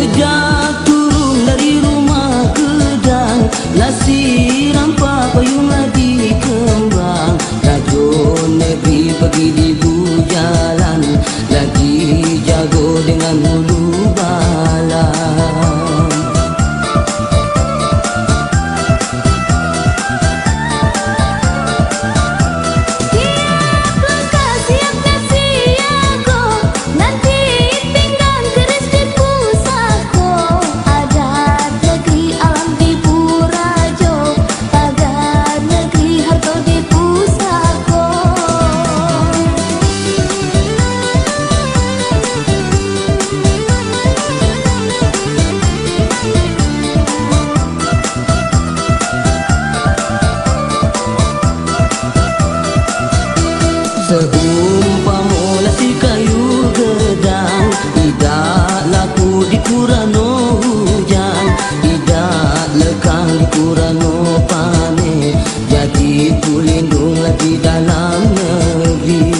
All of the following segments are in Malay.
Sejak turun dari rumah kedang, lasi rampak payunglah dikembang. Rajo negeri pergi di jalan, lagi jago dengan hulu balang. Seumpama lasi kayu gedang, tidak laku di kurano hujan, tidak lekang di kurano panen, jadi kulindung lagi dalam negeri.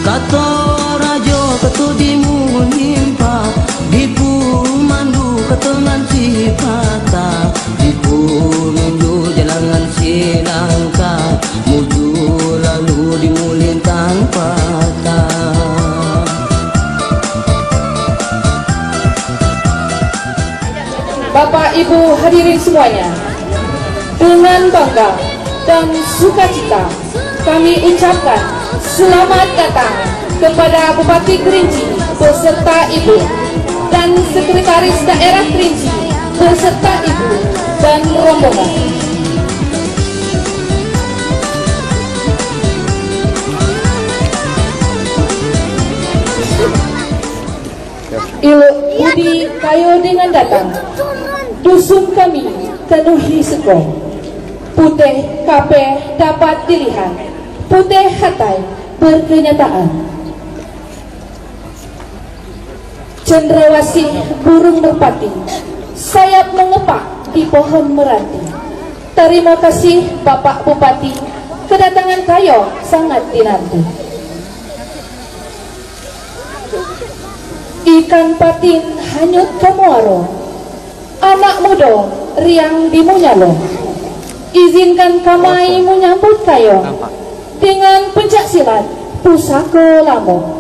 Kato rajo kato dimu nimpa, dipu mandu kato ngan sipata, dipu mundu jalangan silangka, muju lalu dimulintang patah. Bapak Ibu hadirin semuanya, dengan bangga dan sukacita kami ucapkan selamat datang kepada Bupati Kerinci beserta Ibu dan Sekretaris Daerah Kerinci beserta Ibu dan rombongan. Iluk budi kayo dengan datang, dusun kami penuhi sekong, putih kape dapat dilihat, putih hatai berkenyataan. Cendrawasih burung merpati, sayap mengepak di pohon merati. Terima kasih Bapak Bupati, kedatangan kayo sangat dinanti. Ikan patin hanyut kamuaro, anak muda riang di munyalo. Izinkan kami menyambut kayo dengan pencak silat Pusaka Lampung.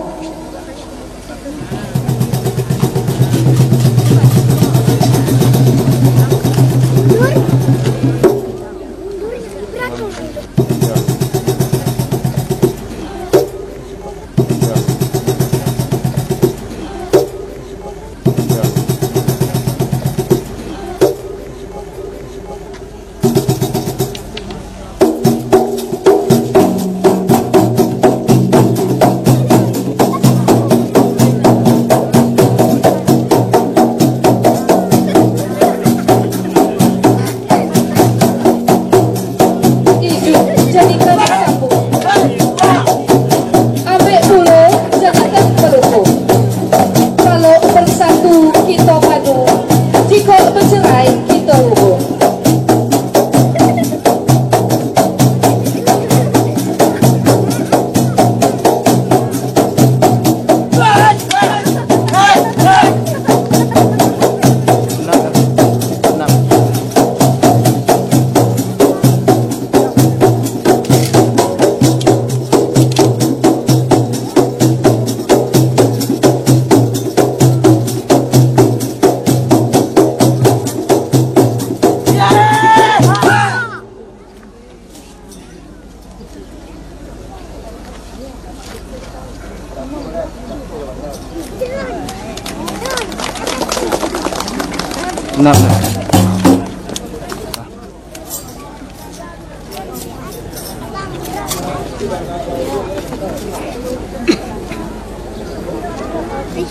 Kami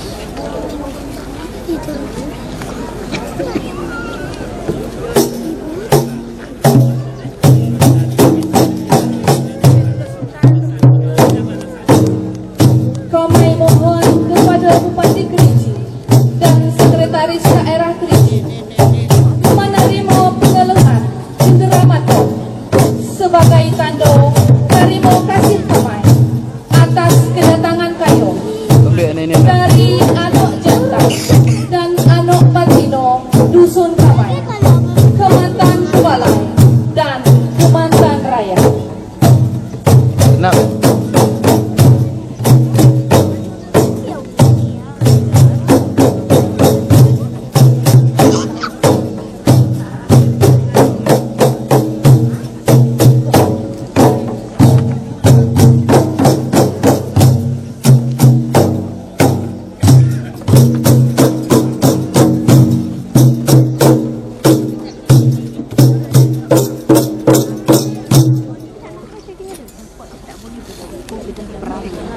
mohon kepada Bupati Kerinci dan Sekretaris Daerah Kerinci menerima pengelehan penyelamatan sebagai tanda terima kasih kami atas kedatangan kayo dari anak jantan dan anak batino dusun kami, Kemantan Kebalai dan Kemantan Raya. Nah.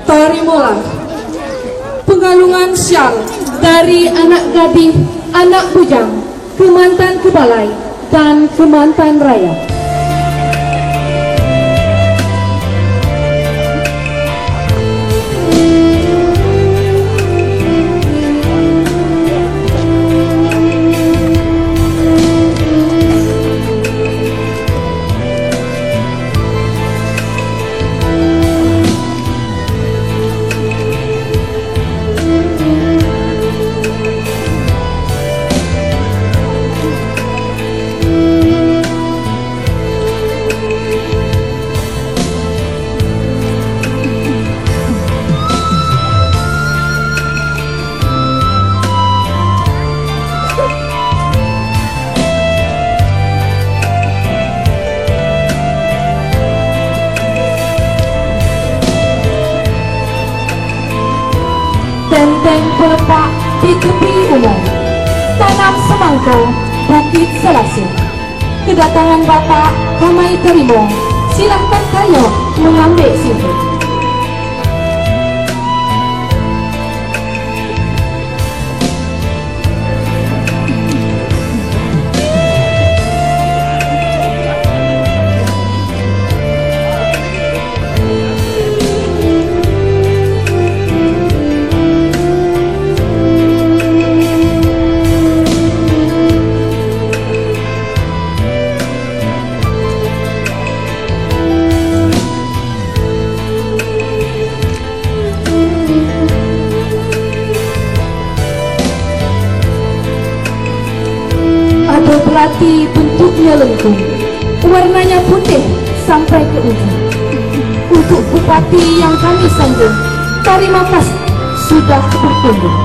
Terimalah pengalungan syal dari anak gadis, anak bujang, Kemantan Kebalai dan Kemantan Raya. Benteng pelepak di tepi umum, tanam semangka, bukit selasih. Kedatangan Bapak kami terima, silahkan kayo mengambil sini. Ada belati bentuknya lengkung, warnanya putih sampai ke ujung. Untuk bupati yang kami sanjung, terima kasih sudah berkunjung.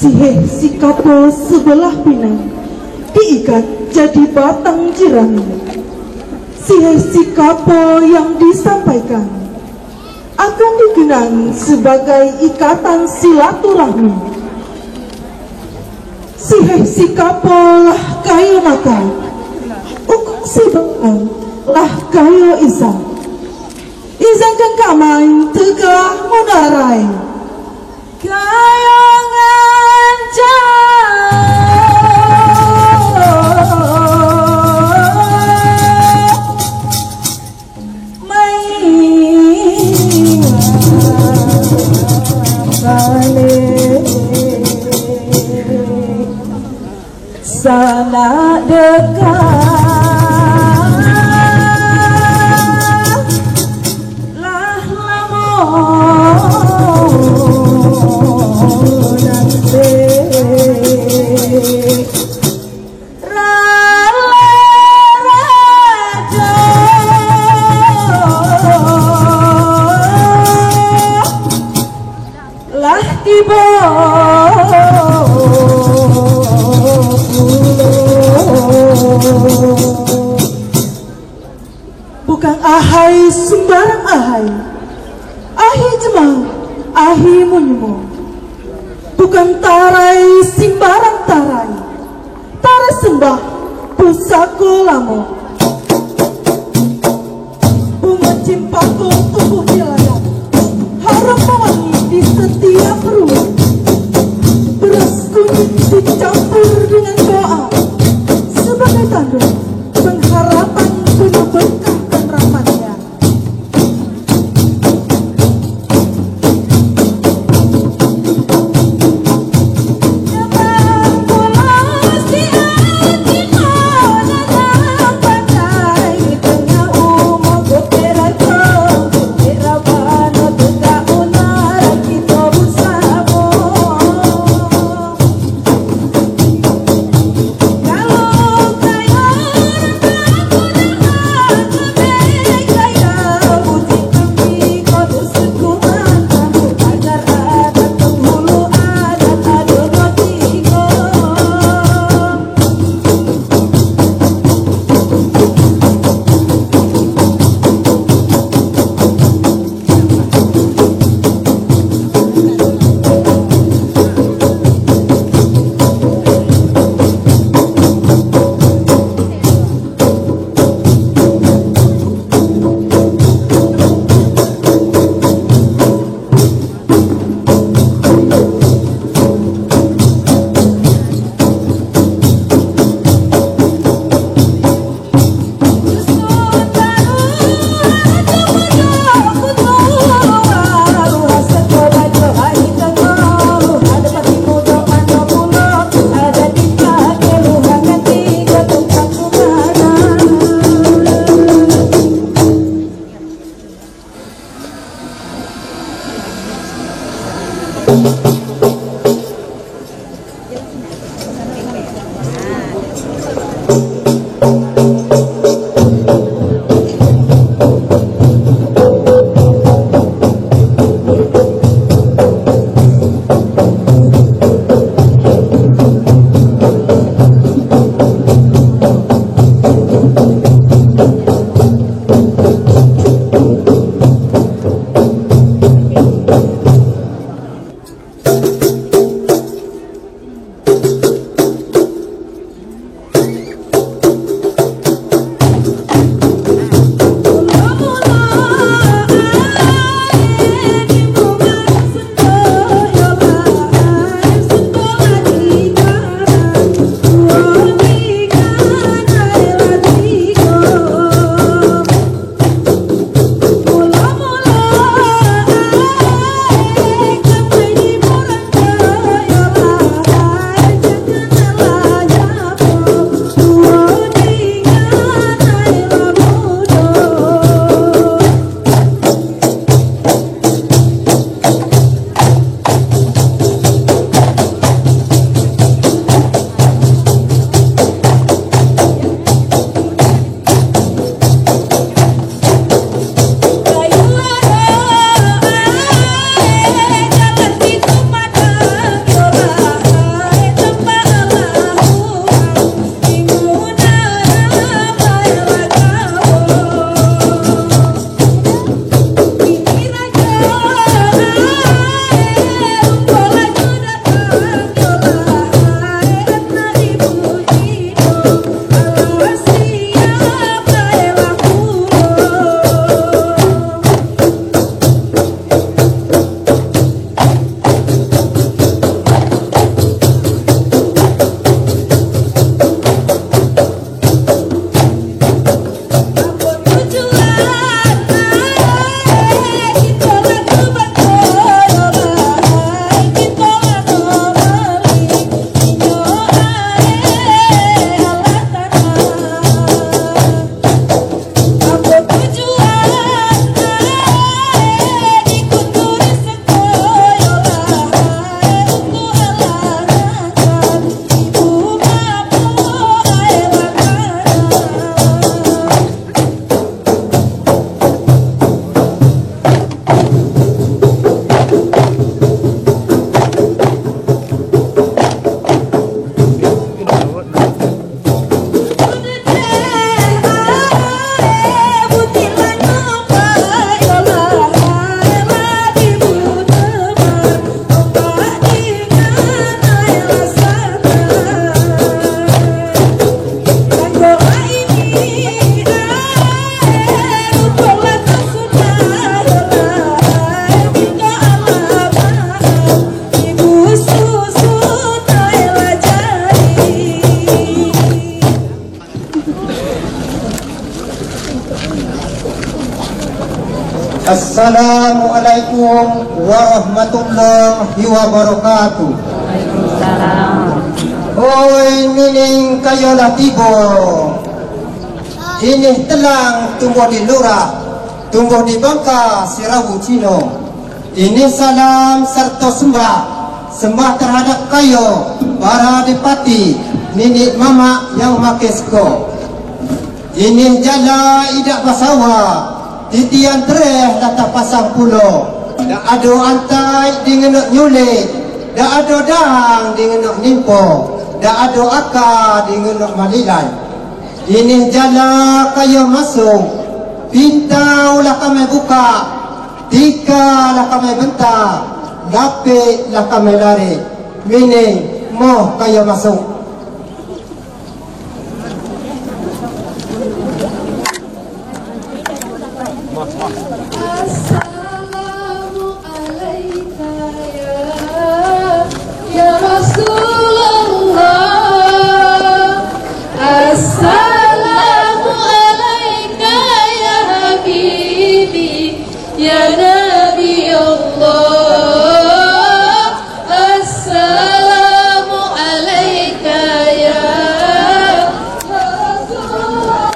Siheh si kapal sebelah pinang diikat jadi batang jerami. Siheh si kapal yang disampaikan akan dikenang sebagai ikatan silaturahmi. Siheh si kapal lah kayo nakal, ukung si bangang lah kayo isa. Izankan kamay tegah mudaray kayo sana dekat lah lama tiba bukan ahai sembarang ahai, ahi jemang, ahi munymo, bukan tarai sembarang tarai, tarai sembah pusako lamo, bunga cimpako tumbuh di ladang, harum mewangi di setiap ruang, beras kunyit dicampur dengan doa sebagai tanduk pengharapan penuh berkah dan rahmatnya. Assalamualaikum warahmatullahi wabarakatuh. Oi mining kayolah tibo. Ini telang tumbuh di lurah, tumbuh di Bangka Sirawu Cino. Ini salam serta sembah terhadap kayo para adipati, nenek mama yang makesko. Ini jala idak basawa, titian tereh datang pasang pulau. Dak ado antai dengan nak nyulik, dak ado dang dengan nak nimpo, dak ado akar dengan nak malilai. Ini jala kayo masuk, pintaulah kami buka, tikalah kami bentar, lapiklah kami lari. Mini moh kayo masuk. Assalamu alayka ya Rasulullah. Assalamu alayka ya Habibi ya Nabi Allah. Assalamu alayka ya Rasulullah.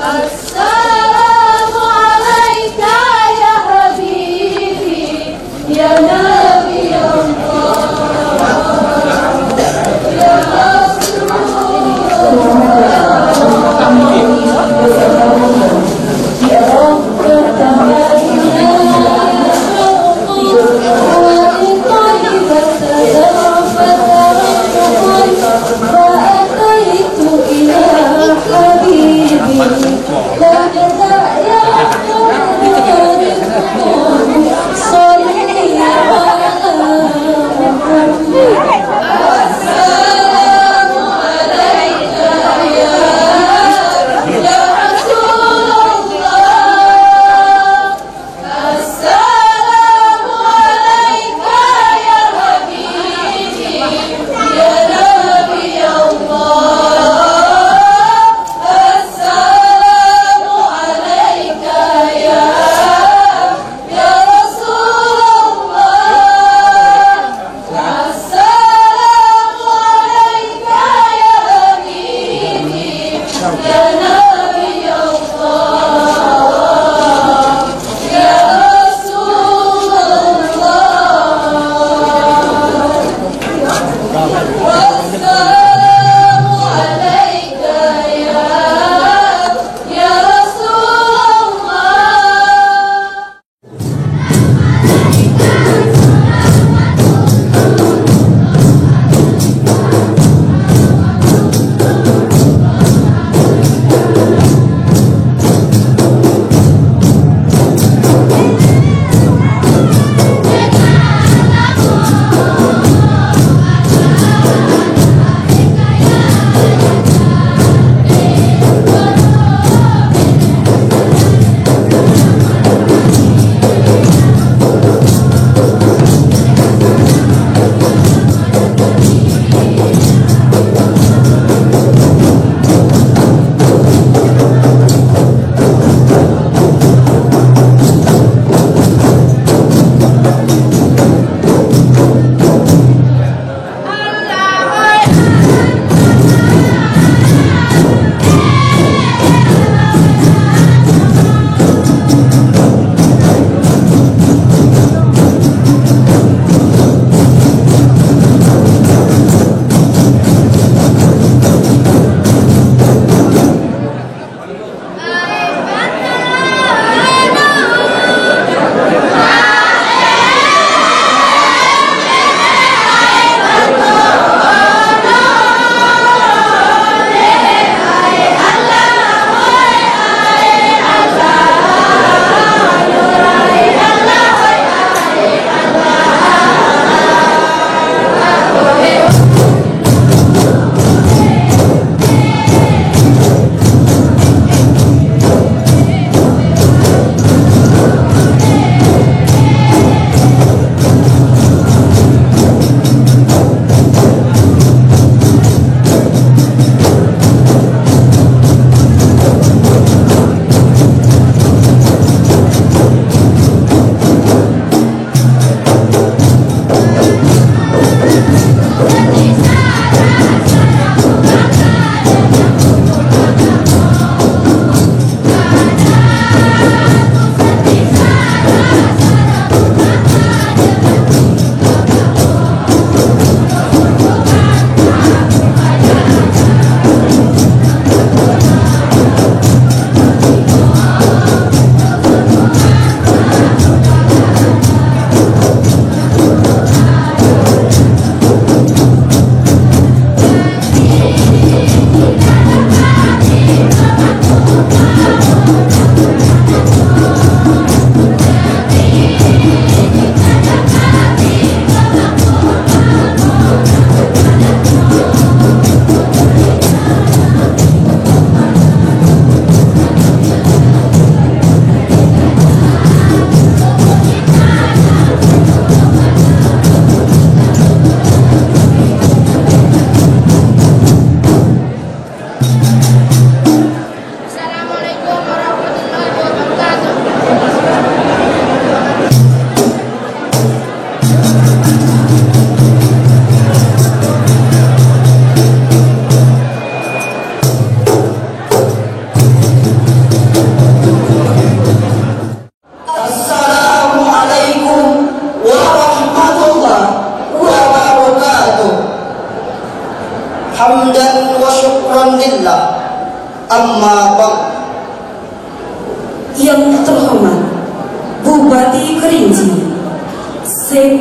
Assalamu alayka ya Habibi ya Nabi Allah ya Rasulullah ya Rabbana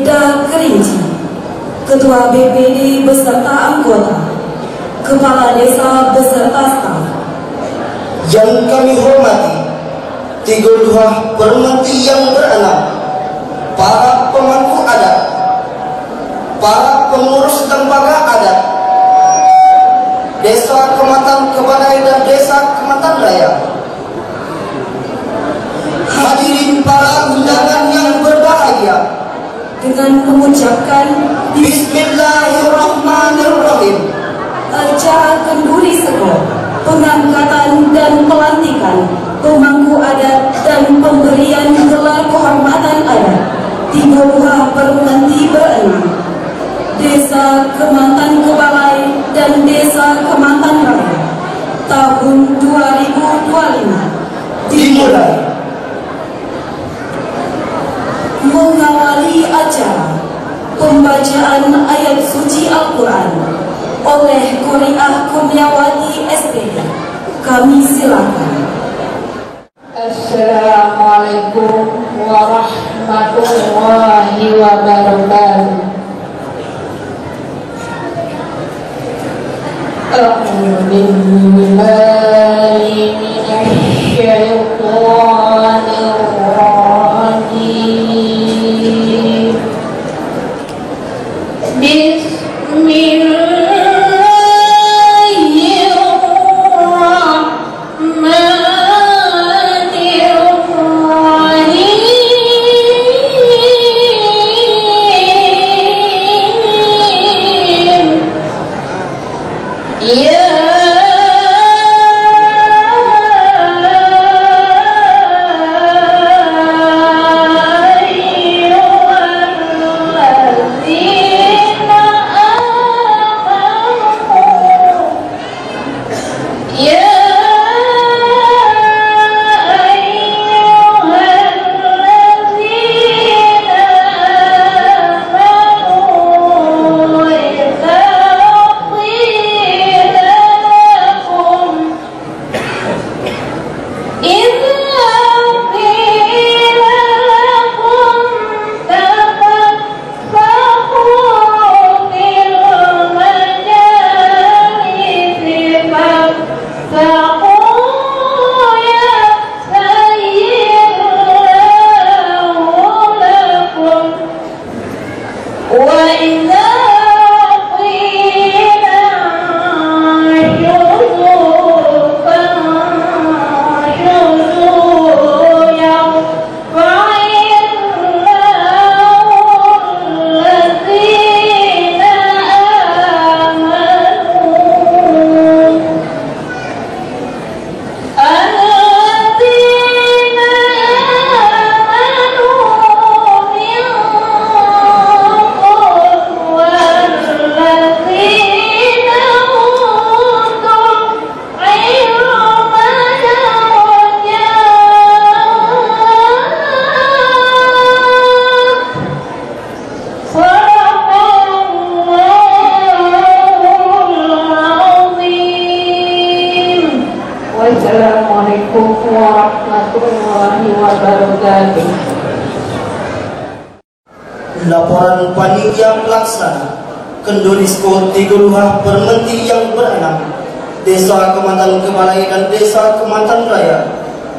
Sekda Kerinci, Ketua BPD beserta anggota, Kepala Desa beserta staf. Yang kami hormati Tiga Luhah Permenti yang beranak, para pemangku adat, para pengurus lembaga adat, Desa Kematan Kebalai dan Desa Kematan Raya, hadirin para undangan yang berbahagia, dengan mengucapkan Bismillahirrahmanirrahim. acara kenduri seko, pengangkatan dan pelantikan pemangku adat dan pemberian gelar kehormatan adat Tiga Luhah Permenti berenam, Desa Kematan Kebalai dan Desa Kematan Raya tahun 2025 Dimulai. Mengawali acara pembacaan ayat suci Al-Quran oleh Qori'ah Kurniawati SPD. Kami silakan. Assalamualaikum warahmatullahi wabarakatuh. A'udzu billahi minasy syaithanir rajim. Wassalamualaikum warahmatullahi wabarakatuh. Laporan panitia pelaksana Kendurisko Tiga Luhah Permenti yang beranak, Desa Kematan Kebalai dan Desa Kematan Raya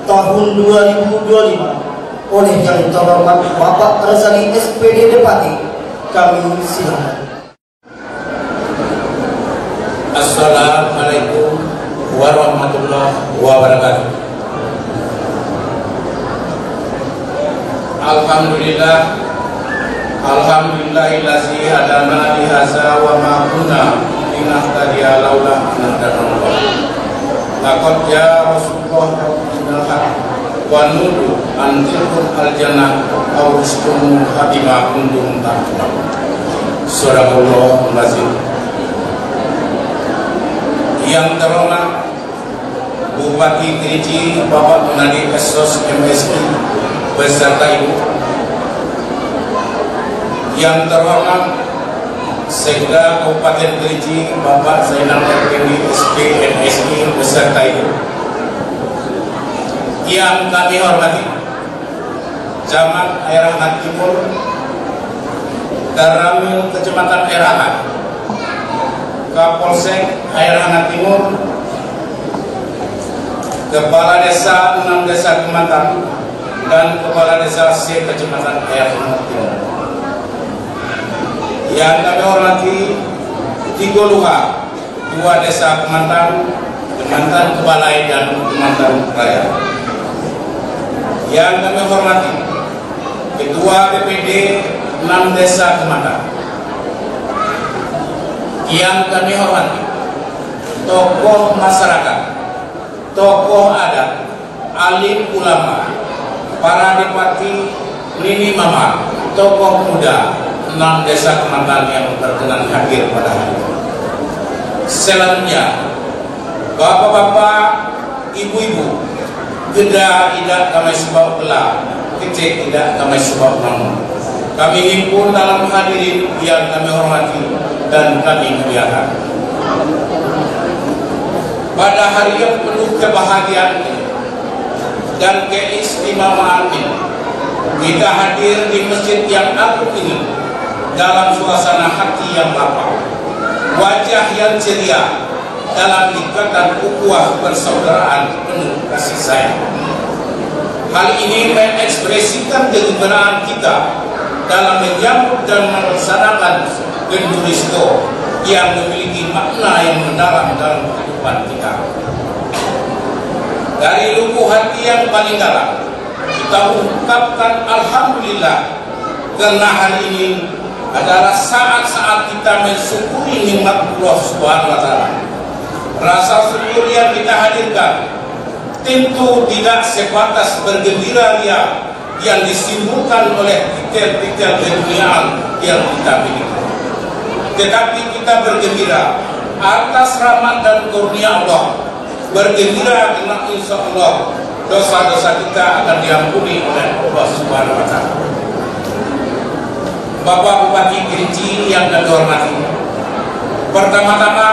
tahun 2025 oleh yang terhormat Bapak Razali SPD Depati. Kami silakan. Assalamualaikum warahmatullahi wabarakatuh. Alhamdulillahillazi hadana li hadza wa ma kunna linahtadiya laula an hadana. Laqad jaa Rasulullah bil haqq wa nudu an tilkum al-jannah aw rustum bima kuntum ta'malun. Sadaqallahul azim. Yang terhormat Bupati Kerinci Bapak Munadi Esos MSI beserta Ibu, yang terhormat Sekda Kabupaten Kerinci Bapak Zainal Effendi SP MSI beserta Ibu, yang kami hormati Camat Air Hangat Timur Daramil Kecamatan Airahan, Kapolsek Airahan Timur, Kepala Desa 6 Desa Kecamatan, dan Kepala Desa C Kecamatan Airahan Timur. Yang kami hormati Tigo Luha, 2 Desa Kemantan, Kemantan Kebalai dan Kemantan Raya. Yang kami hormati Ketua BPD 6 Desa Kemantan. Yang kami hormati tokoh masyarakat, tokoh adat, alim ulama, para adipati, nini mama, tokoh muda 6 Desa Kemantan yang berkenan hadir pada hari ini. Selanjutnya, bapak-bapak, ibu-ibu, geda tidak kami sebab belah, kecil tidak kami sebab namun. Kami himpun dalam hadirin yang kami hormati dan kami muliakan. Pada hari yang penuh kebahagiaan ini dan keistimewaan ini, kita hadir di masjid yang agung ini dalam suasana hati yang lapang, wajah yang ceria, dalam ikatan ukhuwah persaudaraan penuh kasih sayang. Hal ini mengekspresikan kegembiraan kita dalam menyambut dan melaksanakan Gendurisko yang memiliki makna yang mendalam dalam kehidupan kita. Dari lubuk hati yang paling dalam, kita ungkapkan Alhamdulillah, karena hari ini adalah saat-saat kita mensyukuri nikmat Allah Subhanahu wa Ta'ala. Rasa syukur yang kita hadirkan tentu tidak sebatas bergembira ria yang disimpulkan oleh titel-titel keduniaan yang kita miliki, tetapi kita bergembira atas rahmat dan kurnia Allah, bergembira karena insya Allah dosa-dosa kita akan diampuni oleh Allah Subhanahu wa Ta'ala. Bapak Bupati Kerinci yang kami hormati, pertama-tama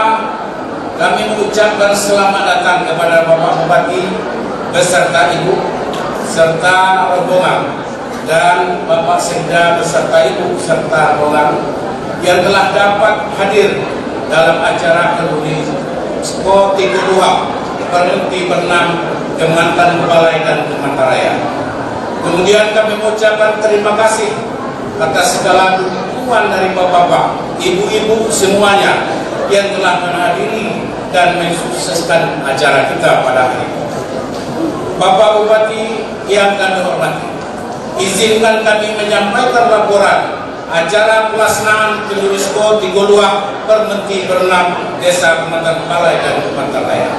kami mengucapkan selamat datang kepada Bapak Bupati beserta Ibu serta rombongan, dan Bapak Sekda beserta Ibu serta rombongan yang telah dapat hadir dalam acara Gendurisko Tigo Luha Permenti Bernam Kemantan Kebalai dan Kemantan Raya. Kemudian kami mengucapkan terima kasih atas segala dukungan dari bapak-bapak, ibu-ibu semuanya yang telah menghadiri dan mensukseskan acara kita pada hari ini. Bapak Bupati yang kami hormati, izinkan kami menyampaikan laporan acara pelaksanaan Gendurisko Tigo Luha Permenti Bernam Desa Kemantan Kebalai dan Kemantan Raya,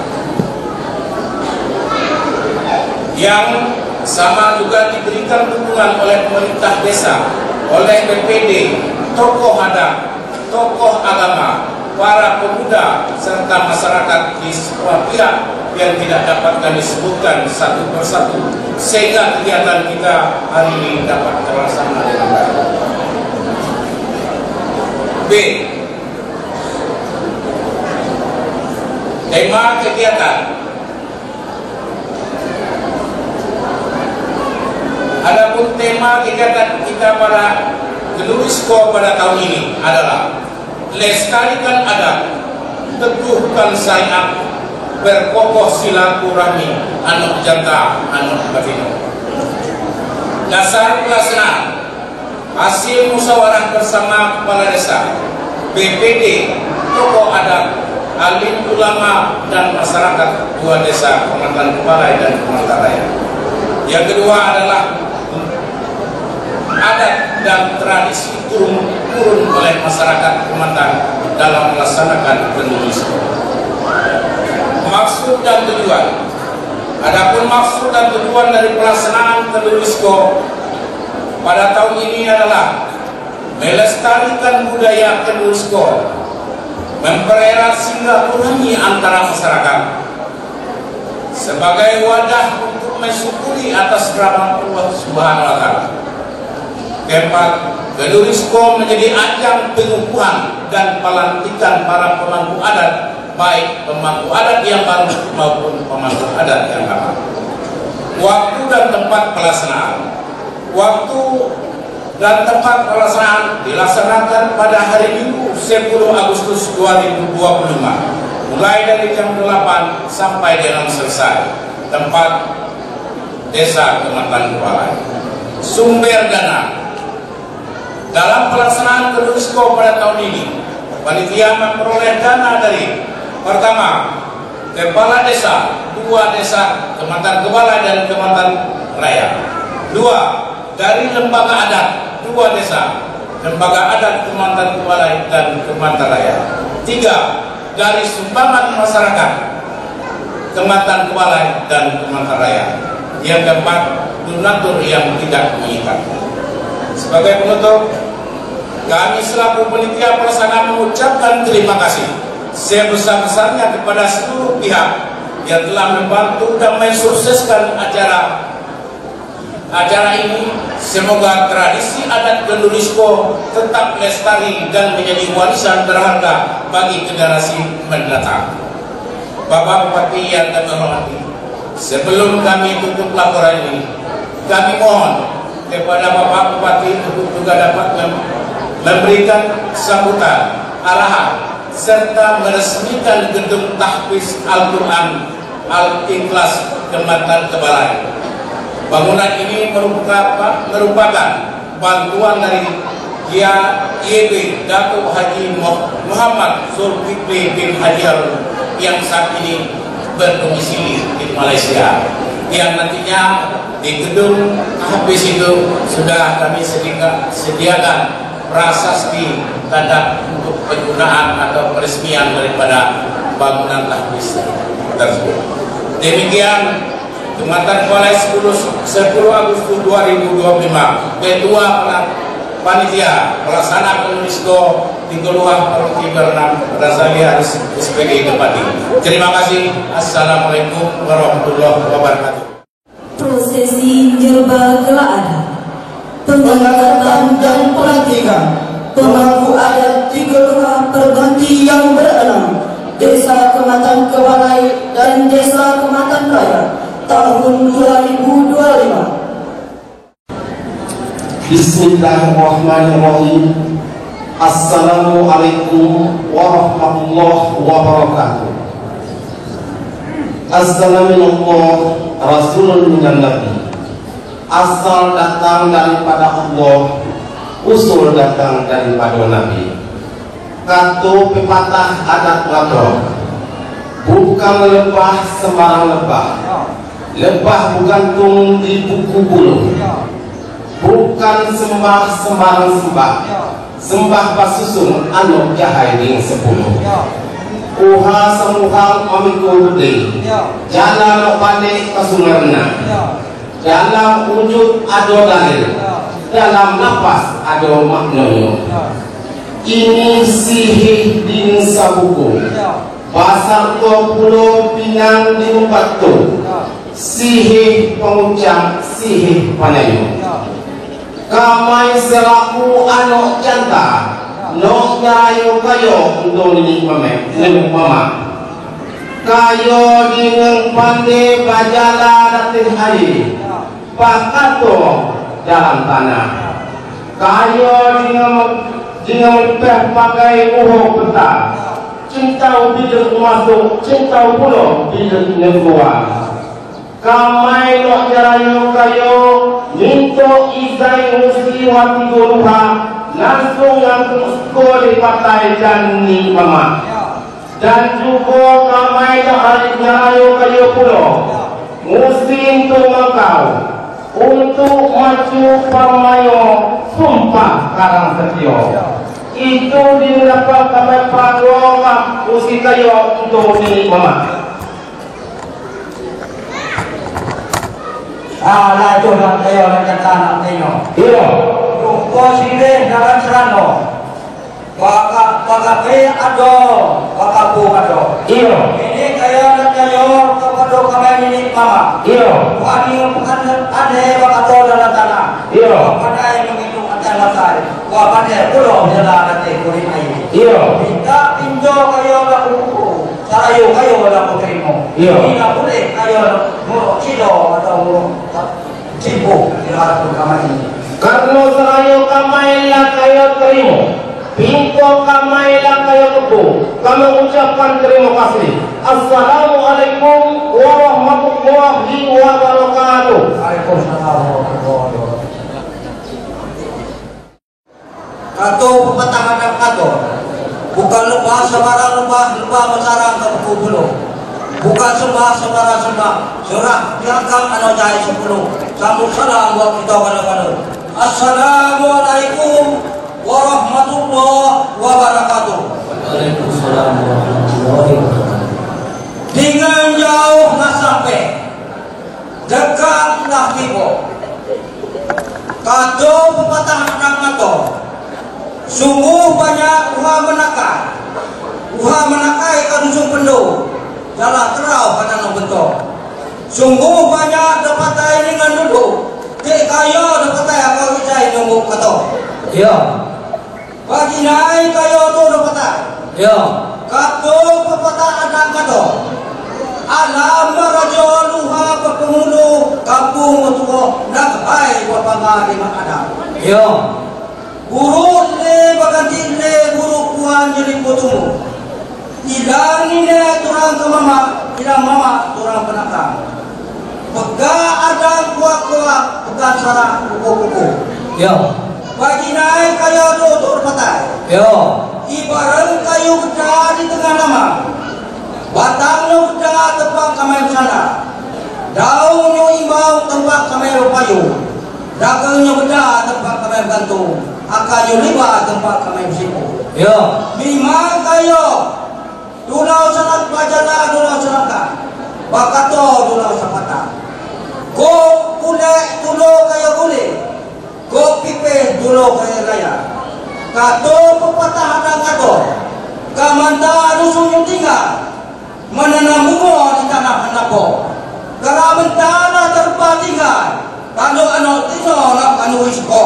yang sama juga diberikan dukungan oleh pemerintah desa, oleh BPD, tokoh adat, tokoh agama, para pemuda, serta masyarakat di semua pihak yang tidak dapat kami sebutkan satu persatu, sehingga kegiatan kita hari ini dapat terlaksana dengan baik. B. Tema kegiatan. Adapun tema kegiatan kita pada Gendurisko pada tahun ini adalah lestarikan adat, teguhkan syariat, berkokoh silaturahmi, anu jangka anu batino. Dasar pelaksanaan hasil musyawarah bersama kepala desa, BPD, tokoh adat, alim ulama dan masyarakat 2 desa Kemantan Kebalai dan Kemantan Raya. Yang kedua adalah adat dan tradisi turun oleh masyarakat Kemantan dalam melaksanakan Gendurisko. Maksud dan tujuan. Adapun maksud dan tujuan dari pelaksanaan Gendurisko pada tahun ini adalah melestarikan budaya Gendurisko, mempererat silaturahmi antara masyarakat sebagai wadah untuk mensyukuri atas rahmat Allah Subhanahu wa Ta'ala. Keempat, Gendurisko menjadi ajang pengukuhan dan pelantikan para pemangku adat, baik pemangku adat yang baru maupun pemangku adat yang lama. Waktu dan tempat pelaksanaan. Waktu dan tempat pelaksanaan dilaksanakan pada hari Minggu 10 Agustus 2025 mulai dari jam 8 sampai dengan selesai. Tempat Desa Kecamatan Kebalai. Sumber dana dalam pelaksanaan Kedunisko pada tahun ini, panitia memperoleh dana dari pertama Kepala Desa 2 Desa Kecamatan Kebalai dan Kecamatan Raya, 2 dari lembaga adat 2 desa, lembaga adat Kecamatan Kebalai dan Kecamatan Raya, 3 dari sumbangan masyarakat Kecamatan Kebalai dan Kecamatan Raya, yang keempat donatur yang tidak mengikat. Sebagai penutup, kami selaku panitia pelaksana mengucapkan terima kasih sebesar-besarnya kepada seluruh pihak yang telah membantu dan mensukseskan acara ini. Semoga tradisi adat Kedunisko tetap lestari dan menjadi warisan berharga bagi generasi mendatang. Bapak Bupati yang kami hormati, sebelum kami tutup laporan ini, kami mohon kepada Bapak Bupati untuk juga dapat memberikan sambutan, arahan, serta meresmikan gedung tahfiz Al-Quran Al-Ikhlas Kecamatan Kebalai. Bangunan ini merupakan bantuan dari YB Datuk Haji Muhammad Zulkifli bin Haji Harun yang saat ini berdomisili di Malaysia, yang nantinya di gedung tahfiz itu sudah kami sediakan prasasti tanda untuk penggunaan atau peresmian daripada bangunan tahfiz tersebut. Demikian Kecamatan Kebalai 10 Agustus 2025, Ketua Panitia Pelaksana Kedunisko di Keluar Perti Bernam Razali Haris SPG Kepati. Terima kasih. Assalamualaikum warahmatullahi wabarakatuh. Prosesi nyerba gelada, pengangkatan dan pelantikan pemangku adat di Kelurahan Perganti yang berenam, Desa Kecamatan Kebalai dan Desa Kecamatan Raya tahun 2025. Bismillahirrahmanirrahim. Assalamualaikum warahmatullahi wabarakatuh. Assalamualaikum Rasulun minan Nabi. Asal datang daripada Allah, usul datang daripada Nabi. Kata pepatah adat Ngabro, bukan lebah sembarang lebah. Lebah bergantung di buku bulu. Bukan sembah sembarang sembah. Sembah pasusung anu jahai ding 10. Uha samuhang amiku gede. Jana no pandai kasungerna. Dalam wujud ado dalil. Dalam nafas ado maknanya. Ini sihir ding sabuku. Pasar 20 Pinang di Batu. Sihir pengucap, sihir panayu. Kamai selaku anak janta, nok nyayo kayo untuk ini mama. Kayo dengan pandai bajala datin hari, pakato dalam tanah. Kayo dengan pakai uho peta, cinta bila masuk, cinta pulau bila keluar. Kamai nok jarayo kayo minto izai musti wati goruha langsung ngaku di patai dan ni mama. Dan juga kamai nok jarayo kayo pulo musti untuk mengkau untuk maju pamayo sumpah karang setio. Itu didapat kamai panggung musti kayo untuk ni mama. Ala jodoh kayo nak tanah kayo. Iyo. Ruko sile dalam serano. Baka pe ado, baka bu ado. Iyo. Ini kayo nak kayo kepada kami ini mama. Iyo. Wani bukan ane baka to dalam tanah. Iyo. Pandai mengitung antar masai. Wa pandai pulau jalan nanti kulit air. Iyo. Kita pinjo kayo nak ruko. Sarayo kayo nak terima. Iyo. Tidak boleh kayo muruk kilo atau muruk cipu di hadapan kami ini. Karena serayu kamailah kayo terima, pintu kamailah kayo kebu. Kami ucapkan terima kasih. Assalamualaikum warahmatullahi wabarakatuh. Waalaikumsalam warahmatullahi wabarakatuh. Kato pepatah hadap kato, bukan lebah sebarang lebah masarang ke buku bulu. Bukan sembah sebarang sembah, surah diangkang anu jahit 10. Sambut salam buat kita pada-pada. Assalamualaikum warahmatullahi wabarakatuh. Waalaikumsalam warahmatullahi wabarakatuh. Dengan jauh nak sampai, dekat nak tiba. Kato pepatah hadap kato, sungguh banyak uha menakai kadusung pendu, jalan terau pada nang bentuk. Sungguh banyak dapat dengan duduk, dek kayo dapat apa wijai nunggu kato. Ya, Bagi naik kayo tu dapat. ya. Kato pepatah anak kato. Alam raja luha penghulu kampung tua nak hai wapanga di ada. Ya, Buruk le baganti le buruk puan jadi potumu. Ilang ini turang ke mama, ilang mama turang penakang. Pega ada kuak-kuak, pega sarang kuku-kuku. ya. Bagi naik kayu tu patai. Ya, Ibarat kayu geda di tengah nama. Batangnya geda tempat kamai sana. Daunnya imbau tempat kamai payu. Dagangnya geda tempat kamai gantung. Akarnya lima tempat kamai bersipu. ya. Lima kayu. Dulau sangat pajala, dulau selangkah. Bakato dulau sapata. Ko kulek dulau kaya gulai. Ko pipih dulau kaya raya. Kato pepatah hadang kato. Kamanta dusun yang tinggal. Menanam bunga di tanah penapok. Keramen tanah terpa tinggal. Kalau anak tino nak kanu isko.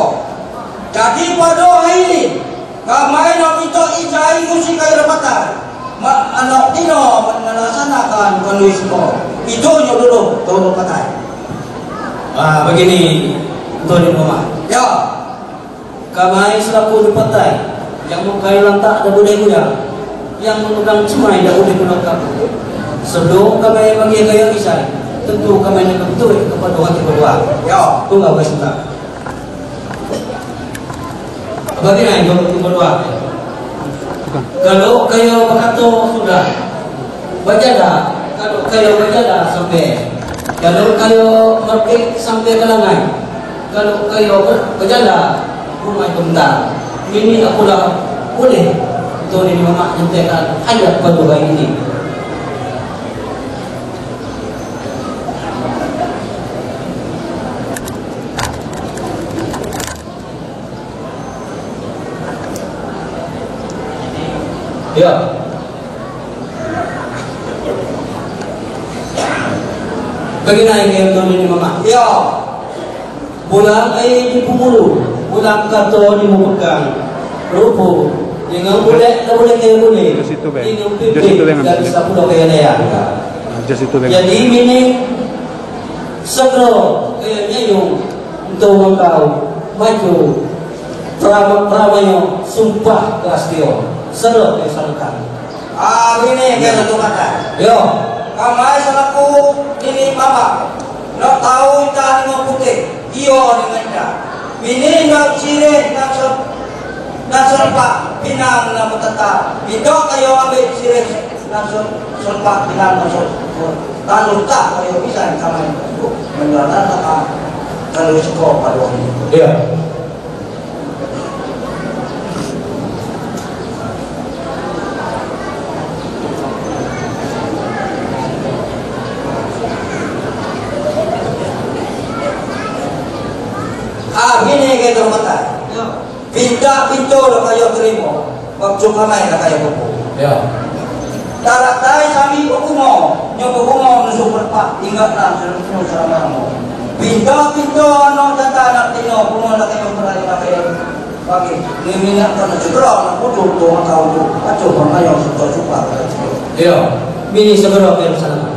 Jadi pada hari ini, kamai nak minta ijai musik kaya dapatan. Anak tino melaksanakan kanu isko. Itu dulu tolong patai. Begini, Tuan Mama. Ya, Kami selaku dipatai yang mengkayu lantak dan boleh goyang, yang memegang cemai dan boleh melengkap. Sebelum kami bagi kayu isai, tentu kami nak betul kepada hati berdua. ya. Tunggu apa sudah? Bagaimana itu berdua? Kalau kayu berkata sudah, baca dah. Kalau kayu baca dah sampai. Kalau kayu merkik sampai ke langai. Kalau kayu berjalan rumah itu bentar. Ini aku dah boleh untuk ini mama nyatakan hayat pada bayi ini. Ya. Bagaimana yang untuk ini mama? Ya, Bulan air di pemulu, bulan kato di memegang, rupu, dengan boleh, tak boleh kaya boleh, dengan pimpin dan sepuluh kaya daya. Jadi ini segera kayaknya yung untuk engkau maju peramanya sumpah keastio, serah kesalahan. ini kaya satu kata. Yo, Kamai selaku ini mama. Nak tahu dah dengan putih. Iyo dengan dah. Ini nak sirih nak serpak pinang nak tetap. Itu kayo ambil sirih nak serpak pinang nak kalau tak kayo bisa kamai menjalan tak kalau sekolah pada waktu itu. iya. Ini kita mata. Pindah pintu dah kayo terima. Waktu kamai dah kayo buku. Ya. Tarak tay kami berkumo. Nyo berkumo nusuk berpak. Ingatlah seluruh selama. Pindah pintu anak jata nak tino. Kumo nak kayo berani nak kayo. Bagi. Ni minat kan segera nak putus tu makau tu. Kacau pengayo suka suka. Iya. Bini segera ke sana.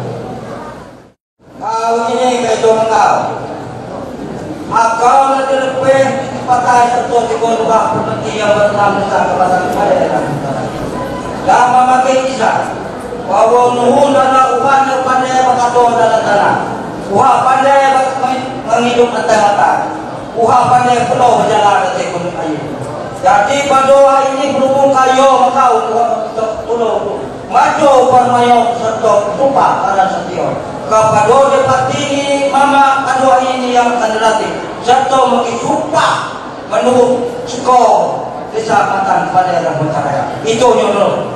Kau ini kayo makau. Akau nak lebih serta tiga luar seperti yang bernama Musa kepada dan memakai kisah bahwa nuhun adalah upah pandai berkata dalam tanah, upah pandai menghidup mata-mata, upah pandai penuh berjalan dari gunung ayu. Jadi pada hari ini berhubung kayo maka untuk pulau maju permayo serta sumpah pada setia kepada dapat ini mama pada hari ini yang akan dilatih serta mungkin sumpah menurut skor desa Matan pada dalam Raya. Itu nyono.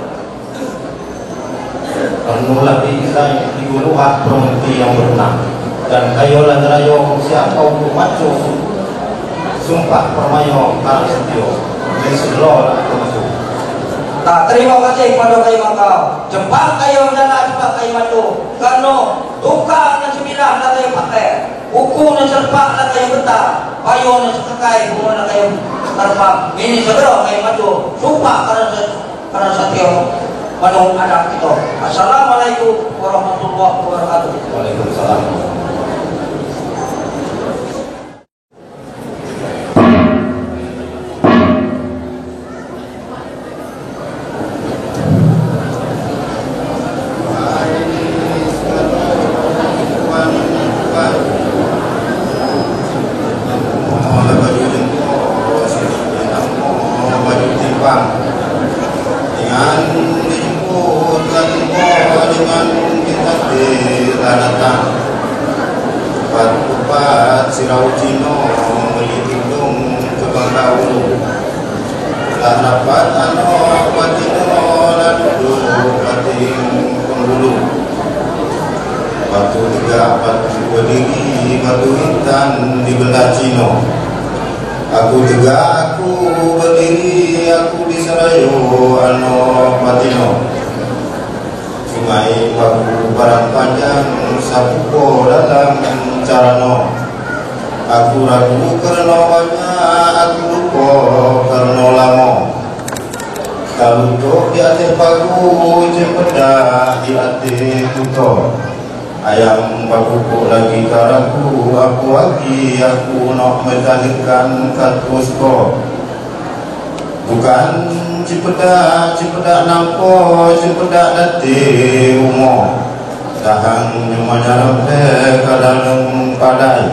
Penulah kita di Guluhah berhenti yang berenang dan kayo lanjarayo siapa untuk maju sumpah permayo karena setio dan sebelum aku masuk. Tak terima kasih kepada kayu makau. Jepang kayu adalah jepang kayu matu. Karena tukang dan sembilan lah kayu pakai. Hukum dan serpak lah kayu betah. Kayu dan sekekai bunga lah kayu terbang. Ini segera kayu matu. Sumpah karena satyo manung anak kita. Assalamualaikum warahmatullahi wabarakatuh. Waalaikumsalam. Ayam pakuku lagi karaku, aku lagi aku nak menjadikan katusko. Bukan cipedak nampo, cipedak dati umo. Dahang nyumanya lempe kadang padai.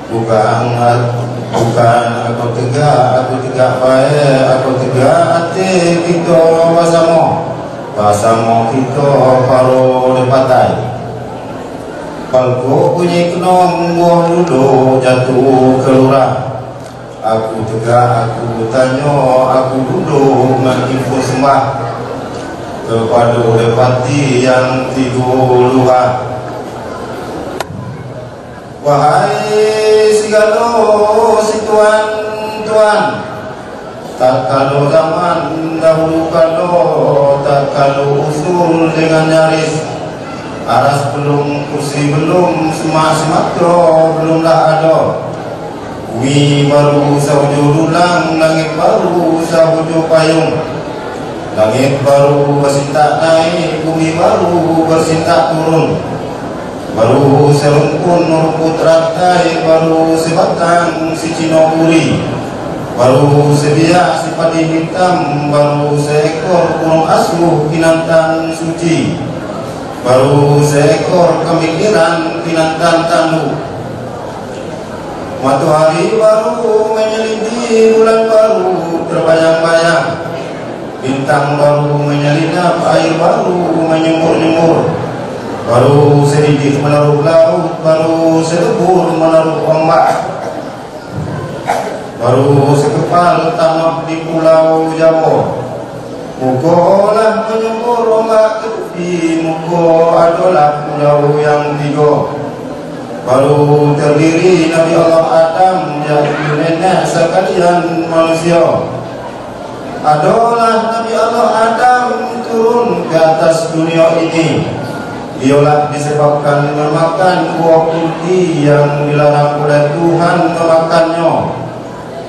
Bukan aku tegak baik, aku tegak hati kita basamo kita paro depatai. Palko punya kenong buah dulu jatuh ke lurah. Aku tegak, aku tanya, aku duduk menginfo sembah kepada depati yang tidur luar. Wahai segala si tuan, tak kalau zaman dahulu kalau tak kalau usul dengan nyaris. Aras belum, kursi belum, semak-semakro belumlah ada. Bumi baru sahujo dulang, langit baru sahujo payung. Langit baru bersintak naik, bumi baru bersintak turun. Baru serumpun rumput rantai, baru sebatang si cinoburi. Baru sebiak si padi hitam, baru seekor burung asuh kinantan suci. Baru seekor kemikiran kinantan tanu. Matahari baru menyelidik, bulan baru terbayang-bayang. Bintang baru menyelinap, air baru menyembur-nyembur. Baru sedikit menaruh laut, baru sedebur menaruh ombak. Baru sekepal tanah di pulau Jawa. Mukolah menyembur ombak tepi, muko adalah pulau yang tiga. Baru terdiri Nabi Allah Adam, yaitu nenek sekalian manusia. Adalah Nabi Allah Adam turun ke atas dunia ini. Dialah disebabkan memakan buah kulti yang dilarang oleh Tuhan memakannya.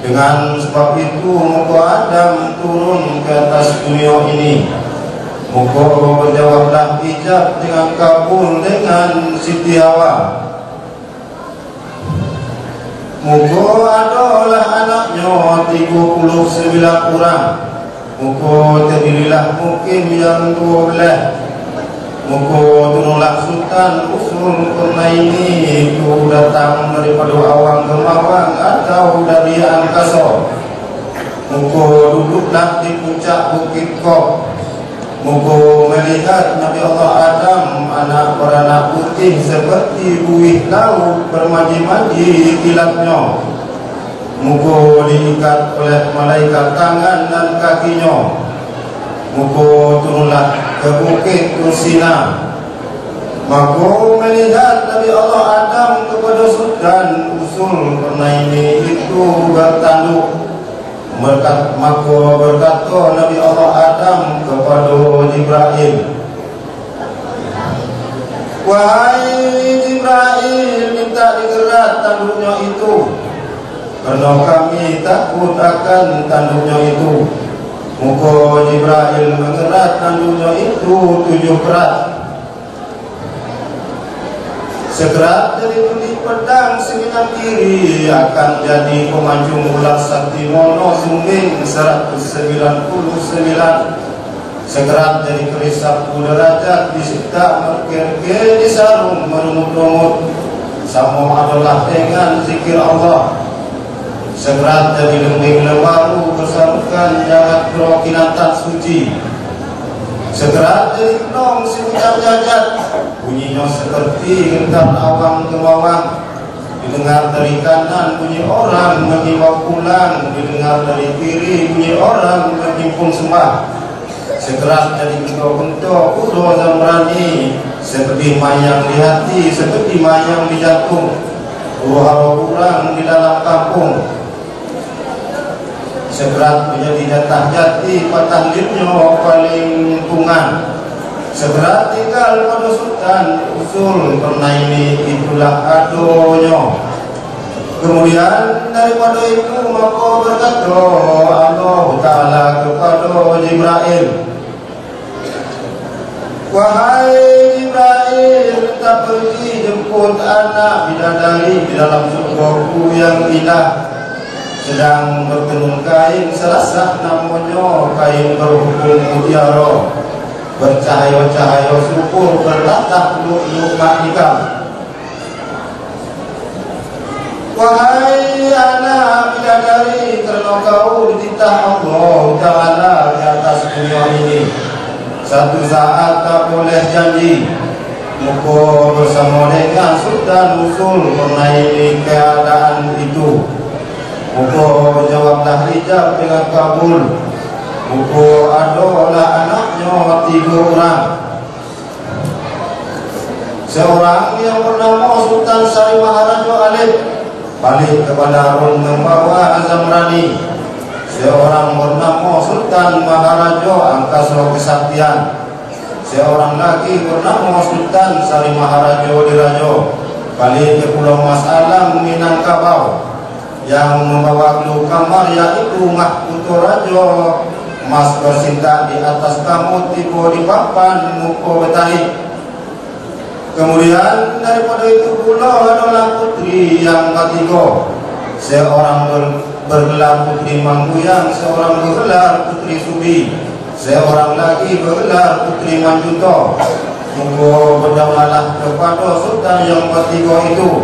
Dengan sebab itu muka Adam turun ke atas dunia ini. Muka berjawablah ijab dengan kabul dengan Siti Hawa. Muka adalah anaknya 39 orang. Muka terdirilah mukim yang 12. Muka tunulak Sultan Usul Kurnaini itu datang daripada awang kemawang atau dari angkasa. Muka duduklah di puncak Bukit Kok. Muka melihat Nabi Allah Adam, anak beranak putih seperti buih laut bermaji-maji di kilatnya. Muka diikat oleh malaikat tangan dan kakinya. Muka turunlah ke bukit Tursina. Maka melihat Nabi Allah Adam kepada Sultan Usul Kurnaini itu bertanduk. Maka berkata Nabi Allah Adam kepada Jibril, "Wahai Jibril, minta digerak tanduknya itu, karena kami takut akan tanduknya itu." Muka Jibril mengerat tanduknya itu 7 kerat. Sekerat dari tuli pedang sebelah kiri akan jadi pemancung ular sakti mono sumbing 199. Sekerat dari keris 10 derajat disita merker-ker di sarung merumut-rumut sama adalah dengan zikir Allah. Sekerat dari lembing lewaru bersamakan jagat kerokinatan suci. Sekerat dari kenong si ucap jajat, bunyinya seperti gentar awang kemawang. Didengar dari kanan bunyi orang mengimbau pulang, didengar dari kiri bunyi orang menyimpung sembah. Sekerat dari bentuk-bentuk udo zamrani, seperti mayang di hati, seperti mayang di jantung. Huru-hara kurang di dalam kampung. Sekerat menjadi jatah jati patah lipnya paling lingkungan. Sekerat tinggal pada Sultan Usul Kurnaini, itulah adonya. Kemudian daripada itu maka berkata Allah Ta'ala kepada Jibril, "Wahai Jibril, tak pergi jemput anak bidadari di dalam surgaku yang indah. Sedang bertenun kain selasah namanya kain berhubung mutiara, bercahaya-cahaya syukur berlatah lu'lu'u hitam. Wahai anak bidadari, kerana kau dititah Allah Ta'ala di atas dunia ini, satu saat tak boleh janji muka bersama dengan Sultan Usul Kurnaini keadaan itu. Muka jawablah hijab dengan kabul. Muka adalah anaknya 3 orang. Seorang yang bernama Sultan Sari Maharaja Alif balik kepada Harun membawa Zamrani. Seorang bernama Sultan Maharaja Angkasa Kesaktian. Seorang lagi bernama Sultan Sari Maharaja Diraja balik ke Pulau Mas Alam Minangkabau. Yang membawa keluar kamar yaitu Mahputo Raja. Mas bersinta di atas kamu, tiba di papan muka betari. Kemudian daripada itu pula adalah putri yang ketiga. Seorang bergelar putri Mangguyang, seorang bergelar putri Subi, seorang lagi bergelar putri Manjuto. Muka berdaulatlah kepada sultan yang ketiga itu.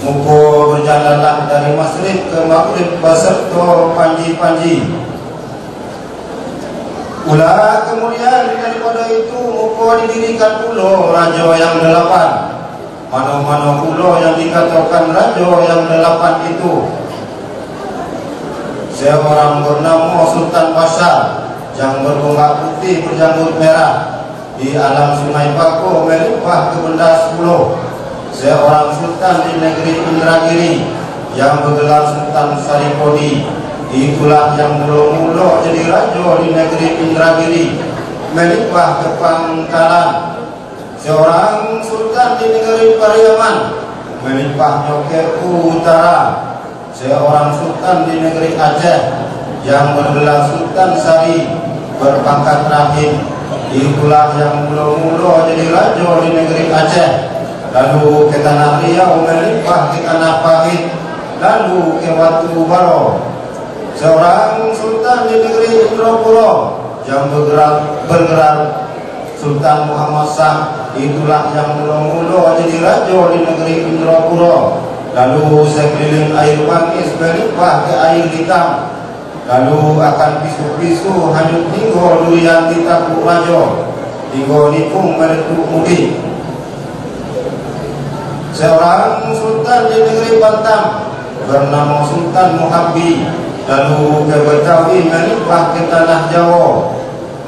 Muka berjalanlah dari Masrib ke Maghrib beserta panji-panji. Ulah kemudian daripada itu muka didirikan pula raja yang 8. Mana-mana pula yang dikatakan raja yang 8 itu. Seorang bernama Sultan Bashar yang berbunga putih berjanggut merah. Di alam Sungai Pako melimpah ke benda 10. Seorang sultan di negeri Indragiri yang bergelar Sultan Saripodi. Itulah yang mula-mula jadi raja di negeri Indragiri, melimpah ke Pangkalan. Seorang sultan di negeri Pariaman, melimpahnya ke utara. Seorang sultan di negeri Aceh yang bergelar Sultan Sari, berpangkat rahim. Itulah yang mula-mula jadi raja di negeri Aceh. Lalu ke Tanah Riau, melimpah ke Tanah Pahit, lalu ke Watu Baro. Seorang sultan di negeri Indrapura yang bergerak Sultan Muhammad Shah, itulah yang mula-mula jadi raja di negeri Indrapura. Lalu sekeliling air bangkis berlimpah ke air hitam. Lalu akan pisu-pisu hanyut tinggal durian di tapuk raja. Tinggal nikung meletup mudi. Seorang sultan di negeri Batam bernama Sultan Muhabbi, lalu ke Betawi melimpah ke tanah Jawa.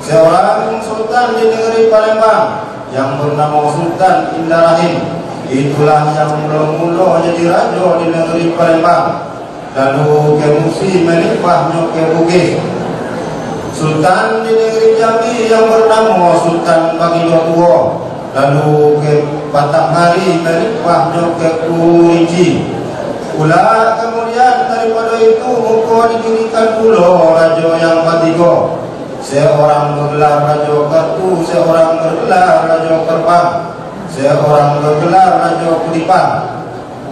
Seorang sultan di negeri Palembang yang bernama Sultan Indah Rahim, itulah yang mula-mula jadi raja di negeri Palembang. Lalu ke Musi melimpahnya ke Bugis. Sultan di negeri Jambi yang bernama Sultan Baginda Tua, lalu ke Batanghari melimpahnya ke Kurinci. Pula kemudian daripada itu muka didirikan pula raja yang ketiga. Seorang bergelar Raja Kartu, seorang bergelar Raja Kerbang, seorang bergelar Raja Kudipan.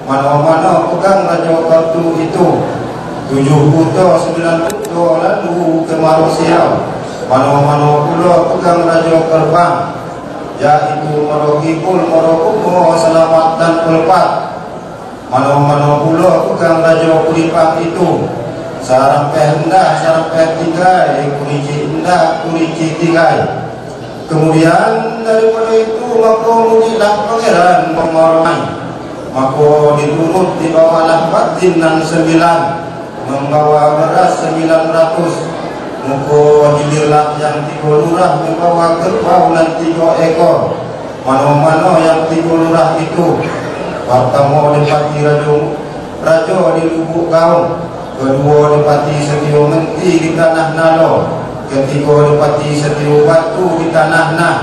Mana-mana pegang Raja Kartu itu. 7 kota 9 kota lalu ke Malaysia. Mana-mana pula pegang Raja Kerbang, yaitu Marokibul, Marokumo, Selamat dan Pelpat. Mana-mana pula pegang Raja Kudipan itu. Sarampai hendak, sarampai tigai, Kurinci hendak, Kurinci tigai. Kemudian daripada itu maka mudilah pangeran Pengaruman. Maka diturut di bawahlah batin dan 9, membawa beras 900. Muka hilirlah yang 3 lurah membawa kerbau dan 3 ekor. Mana-mana yang 3 lurah itu. Pertama dipati raja di Lubuk Gaung. Kedua dipati Setio Menti di Tanah Nalo. Ketiga dipati Setio Batu di Tanah Nah.